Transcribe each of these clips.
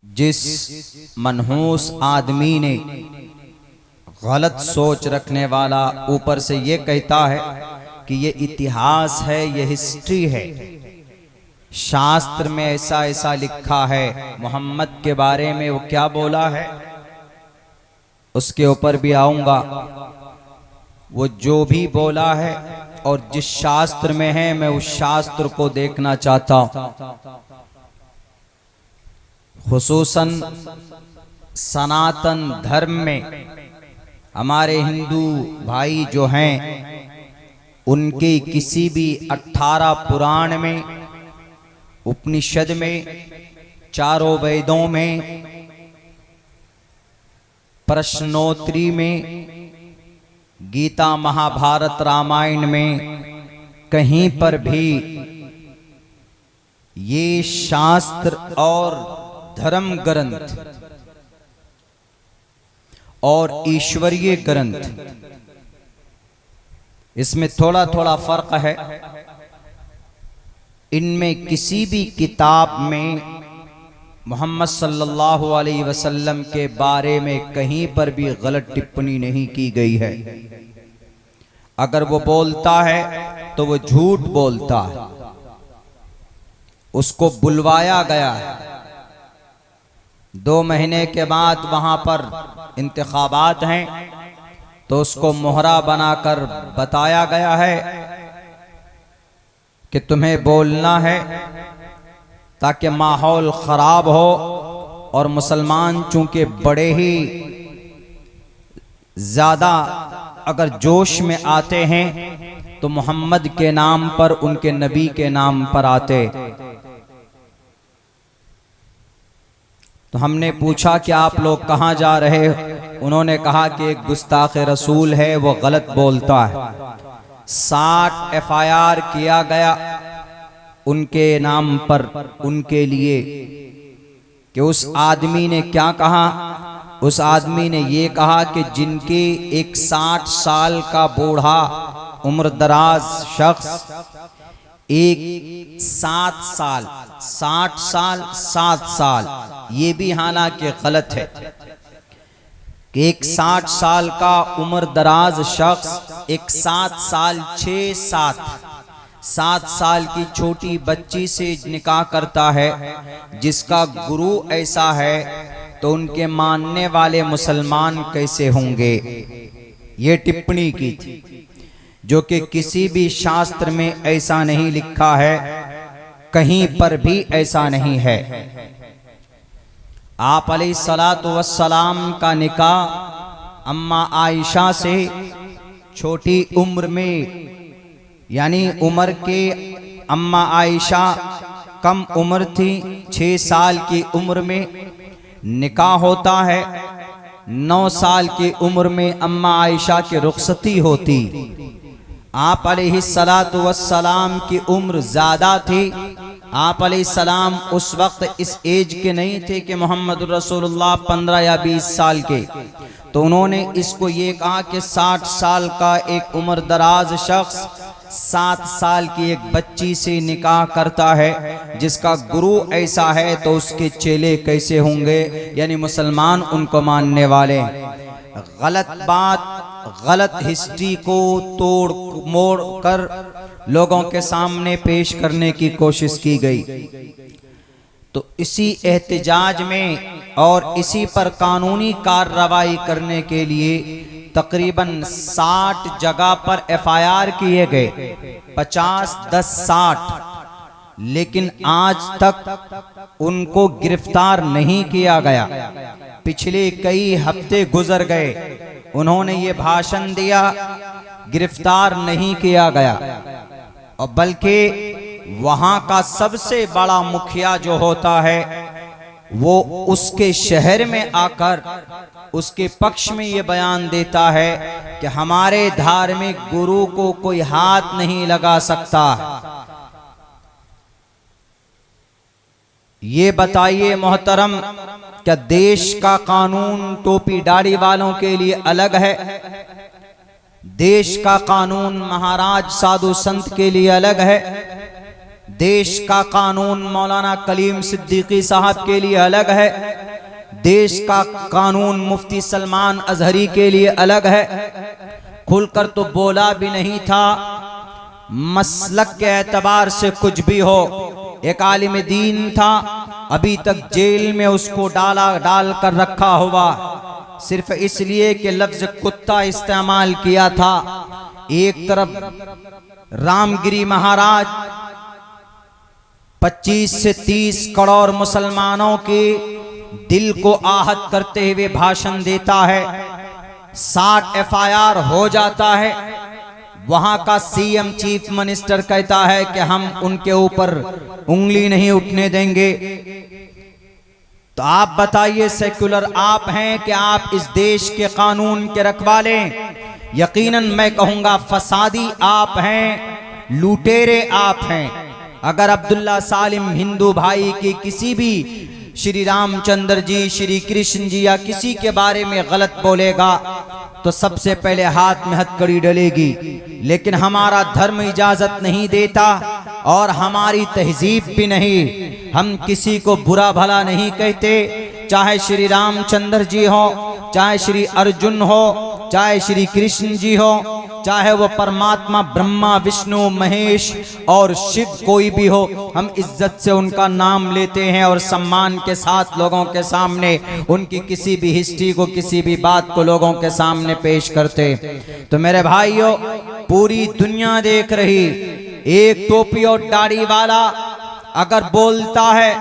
जिस मनहूस आदमी ने गलत सोच रखने वाला ऊपर से ये कहता है कि ये इतिहास है, ये हिस्ट्री है, शास्त्र में ऐसा ऐसा लिखा है, मोहम्मद के बारे में वो क्या बोला है उसके ऊपर भी आऊंगा। वो जो भी बोला है और जिस शास्त्र में है मैं उस शास्त्र को देखना चाहता हूं। खुसूसन सनातन धर्म में हमारे हिंदू भाई जो हैं उनके किसी भी 18 पुराण में, उपनिषद में, चारों वेदों में, प्रश्नोत्तरी में, गीता महाभारत रामायण में कहीं पर भी ये शास्त्र और धर्म ग्रंथ और ईश्वरीय ग्रंथ, इसमें थोड़ा थोड़ा फर्क है। इनमें किसी भी किताब में मोहम्मद सल्लल्लाहु अलैहि वसल्लम के बारे में कहीं पर भी गलत टिप्पणी नहीं की गई है। अगर वो बोलता है तो वो झूठ बोलता है, उसको बुलवाया गया है। 2 महीने के बाद वहां पर इंतखाबात हैं तो उसको मोहरा बनाकर बताया गया है कि तुम्हें बोलना है ताकि माहौल खराब हो। और मुसलमान चूंकि बड़े ही ज्यादा अगर जोश में आते हैं तो मोहम्मद के नाम पर, उनके नबी के नाम पर आते। तो हमने पूछा कि आप लोग कहाँ जा रहे हो? उन्होंने कहा कि एक गुस्ताख रसूल है, वो गलत बोलता है। 60 FIR किया गया उनके नाम पर, उनके लिए, कि उस आदमी ने क्या कहा। उस आदमी ने ये कहा कि जिनके एक 60 साल का बूढ़ा उम्र दराज शख्स, एक 7 साल, 60 साल 7 साल, ये भी हालांकि गलत है कि एक 60 साल का उम्र दराज शख्स एक 7 साल 7 साल की छोटी बच्ची से निकाह करता है, जिसका गुरु ऐसा है तो उनके मानने वाले मुसलमान कैसे होंगे। ये टिप्पणी की थी जो कि किसी भी शास्त्र में ऐसा नहीं लिखा है, कहीं पर भी ऐसा नहीं है। आप अलैहिस्सलातु वस्सलाम का निकाह अम्मा आयशा से छोटी उम्र में, यानी उम्र के अम्मा आयशा कम उम्र थी, 6 साल की उम्र में निकाह होता है। 9 साल की उम्र में अम्मा आयशा की रुखसती होती। आप अलैहिस्सलातु वस्सलाम की उम्र ज्यादा थी। आप अलैहिस्सलाम उस वक्त इस एज के नहीं थे कि मोहम्मद रसूलुल्लाह 15 या 20 साल के। तो उन्होंने इसको ये कहा कि 60 साल का एक उम्र दराज शख्स 7 साल की एक बच्ची से निकाह करता है, जिसका गुरु ऐसा है तो उसके चेले कैसे होंगे, यानी मुसलमान उनको मानने वाले। गलत बात, गलत हिस्ट्री को तोड़ मोड़ कर लोगों के सामने पेश करने की कोशिश की गई। तो इसी एहतिजाज में और इसी पर कानूनी कार्रवाई करने के लिए तकरीबन 60 जगह पर FIR किए गए, 50, 10, 60, लेकिन आज तक उनको गिरफ्तार नहीं किया गया। पिछले कई हफ्ते गुजर गए, उन्होंने ये भाषण दिया, गिरफ्तार नहीं किया गया। और बल्कि वहां का सबसे बड़ा मुखिया जो होता है वो उसके शहर में आकर उसके पक्ष में ये बयान देता है कि हमारे धार्मिक गुरु को कोई हाथ नहीं लगा सकता। ये बताइए मोहतरम, क्या देश का कानून टोपी दाढ़ी वालों के लिए अलग है? देश का कानून महाराज साधु संत के लिए अलग है? देश का कानून मौलाना कलीम सिद्दीकी साहब के लिए अलग है? देश का कानून मुफ्ती सलमान अजहरी के लिए अलग है, खुलकर तो बोला भी नहीं था। मसलक के एतबार से कुछ भी हो, एक आलिम दीन था, अभी तक जेल में उसको डाल कर रखा हुआ, सिर्फ इसलिए कि लफ्ज कुत्ता इस्तेमाल किया था। एक तरफ रामगिरी महाराज 25 से 30 करोड़ मुसलमानों के दिल को आहत करते हुए भाषण देता है, 60 FIR हो जाता है। वहां का CM चीफ मिनिस्टर कहता है कि हम उनके ऊपर उंगली नहीं उठने देंगे। तो आप बताइए, सेक्युलर आप हैं कि आप इस देश के कानून के रखवाले? यकीनन मैं कहूंगा फसादी आप हैं, लुटेरे आप हैं। अगर अब्दुल्ला सालिम हिंदू भाई की किसी भी श्री रामचंद्र जी, श्री कृष्ण जी या किसी के बारे में गलत बोलेगा तो सबसे पहले हाथ में हथकड़ी डलेगी, लेकिन हमारा धर्म इजाजत नहीं देता और हमारी तहजीब भी नहीं। हम किसी को बुरा भला नहीं कहते, चाहे श्री रामचंद्र जी हो, चाहे श्री अर्जुन हो, चाहे श्री कृष्ण जी हो, चाहे वो परमात्मा ब्रह्मा विष्णु महेश और शिव कोई भी हो, हम इज्जत से उनका नाम लेते हैं और सम्मान के साथ लोगों के सामने उनकी किसी भी हिस्ट्री को, किसी भी बात को लोगों के सामने पेश करते। तो मेरे भाइयों, पूरी दुनिया देख रही, एक टोपी और दाढ़ी वाला अगर बोलता है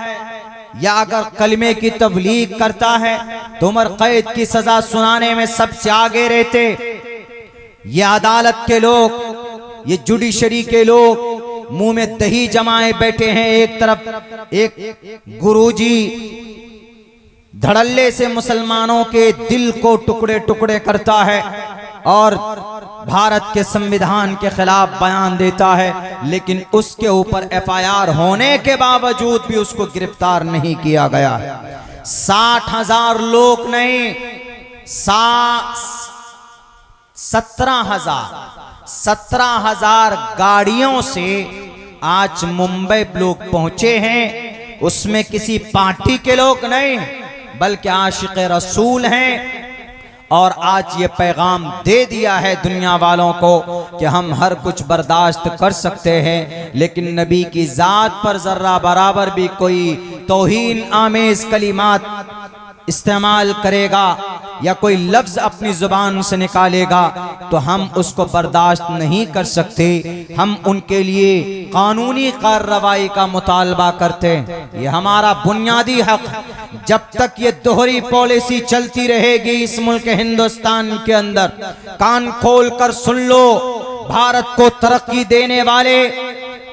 या अगर कलमे की तबलीग करता है तो उम्र कैद की सजा सुनाने में सबसे आगे रहते। ये अदालत के लोग, ये जुडिशरी के लोग मुंह में दही जमाए बैठे हैं। एक तरफ एक गुरुजी धड़ल्ले से मुसलमानों के दिल को टुकड़े टुकड़े करता है और भारत के संविधान के खिलाफ बयान देता है, लेकिन उसके ऊपर FIR होने के बावजूद भी उसको गिरफ्तार नहीं किया गया। 60,000 लोग नहीं, 17,000 गाड़ियों से आज मुंबई लोग पहुंचे हैं। उसमें किसी पार्टी के लोग नहीं, बल्कि आशिक रसूल हैं। और आज ये पैगाम दे दिया है दुनिया वालों को कि हम हर कुछ बर्दाश्त कर सकते हैं, लेकिन नबी की जात पर जर्रा बराबर भी कोई तौहीन आमेज कलिमात इस्तेमाल करेगा या कोई लफ्ज अपनी जुबान से निकालेगा तो हम उसको बर्दाश्त नहीं कर सकते। हम उनके लिए कानूनी कार्रवाई का मुतालबा करते हैं। ये हमारा बुनियादी हक। जब तक ये दोहरी पॉलिसी चलती रहेगी इस मुल्क हिंदुस्तान के अंदर, कान खोल कर सुन लो, भारत को तरक्की देने वाले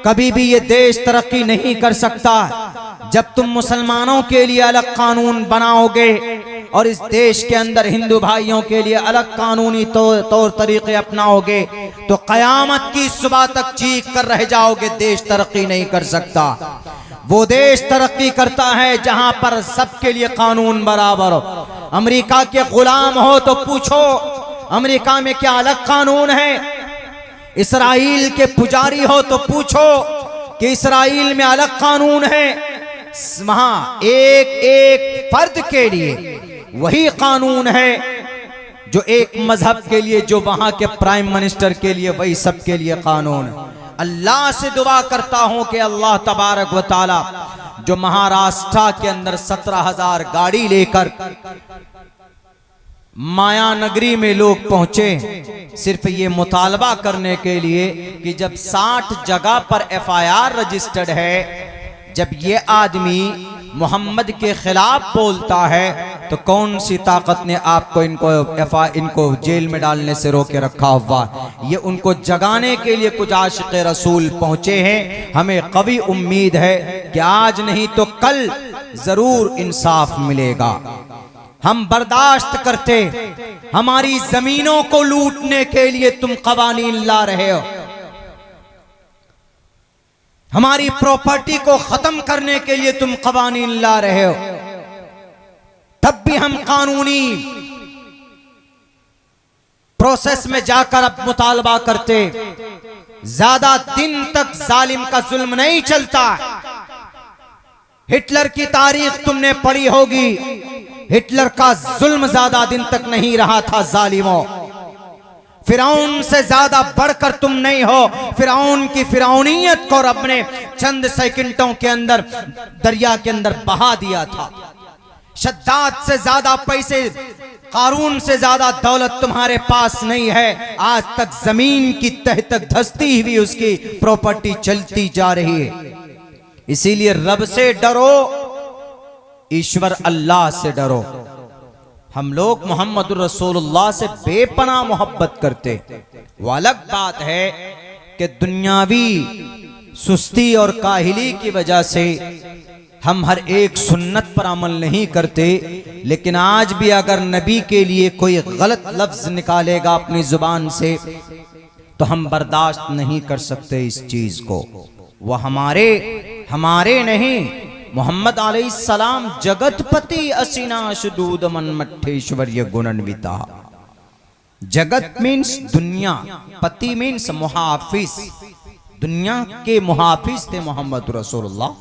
कभी भी ये देश तरक्की नहीं कर सकता। जब तुम मुसलमानों के लिए अलग कानून बनाओगे और इस देश के अंदर हिंदू भाइयों के लिए अलग कानूनी तौर तरीके अपनाओगे तो कयामत की सुबह तक चीख कर रह जाओगे, देश तरक्की नहीं कर सकता। वो देश तरक्की करता है जहां पर सबके लिए कानून बराबर हो। अमेरिका के गुलाम हो तो पूछो अमेरिका में क्या अलग कानून है? इस्राइल के पुजारी हो तो पूछो कि इस्राइल में अलग कानून है। वहां एक एक फर्द के लिए वही कानून है जो एक मजहब के लिए, जो वहां के प्राइम मिनिस्टर के लिए, वही सबके लिए कानून है। अल्लाह से दुआ करता हूं कि अल्लाह तबारक व ताला जो महाराष्ट्र के अंदर 17,000 गाड़ी लेकर माया नगरी में लोग पहुंचे सिर्फ ये मुतालबा करने के लिए कि जब 60 जगह पर FIR रजिस्टर्ड है, जब ये आदमी मोहम्मद के खिलाफ बोलता है तो कौन सी ताकत ने आपको इनको जेल में डालने से रोके रखा हुआ? ये उनको जगाने के लिए कुछ आशिक रसूल पहुंचे हैं। हमें कवी उम्मीद है कि आज नहीं तो कल जरूर इंसाफ मिलेगा। हम बर्दाश्त करते, हमारी जमीनों को लूटने के लिए तुम कवानीन ला रहे हो, हमारी प्रॉपर्टी को खत्म करने के लिए तुम कवानीन ला रहे हो, तब भी हम कानूनी प्रोसेस में जाकर अब मुतालबा करते। ज्यादा दिन तक जालिम का जुल्म नहीं चलता। हिटलर की तारीख तुमने पढ़ी होगी, हिटलर का जुल्म ज्यादा दिन तक नहीं रहा था जालिमों। फिरौन से ज्यादा बढ़कर तुम नहीं हो। फिरौन की फिरौनियत को रब ने चंद सेकंडों के अंदर दरिया के अंदर बहा दिया था। शद्दाद से ज्यादा पैसे, कारून से ज्यादा दौलत तुम्हारे पास नहीं है। आज तक जमीन की तह तक धंसती हुई उसकी प्रॉपर्टी चलती जा रही है। इसीलिए रब से डरो, ईश्वर अल्लाह से डरो। हम लोग मोहम्मद रसूलुल्लाह से बेपनाह मोहब्बत करते। वो अलग बात है कि दुनियावी सुस्ती और काहिली की वजह से हम हर एक सुन्नत पर अमल नहीं करते। लेकिन आज भी अगर नबी के लिए कोई गलत लफ्ज निकालेगा अपनी जुबान से तो हम बर्दाश्त नहीं कर सकते इस चीज को। वह हमारे नहीं, मोहम्मद अलैहिस्सलाम जगतपति असिना शुदूद मन मठेश्वर्य गुणन्विता। जगत मीन्स दुनिया, पति मीन्स मुहाफिज, दुनिया के मुहाफिज थे मोहम्मद रसूलुल्लाह।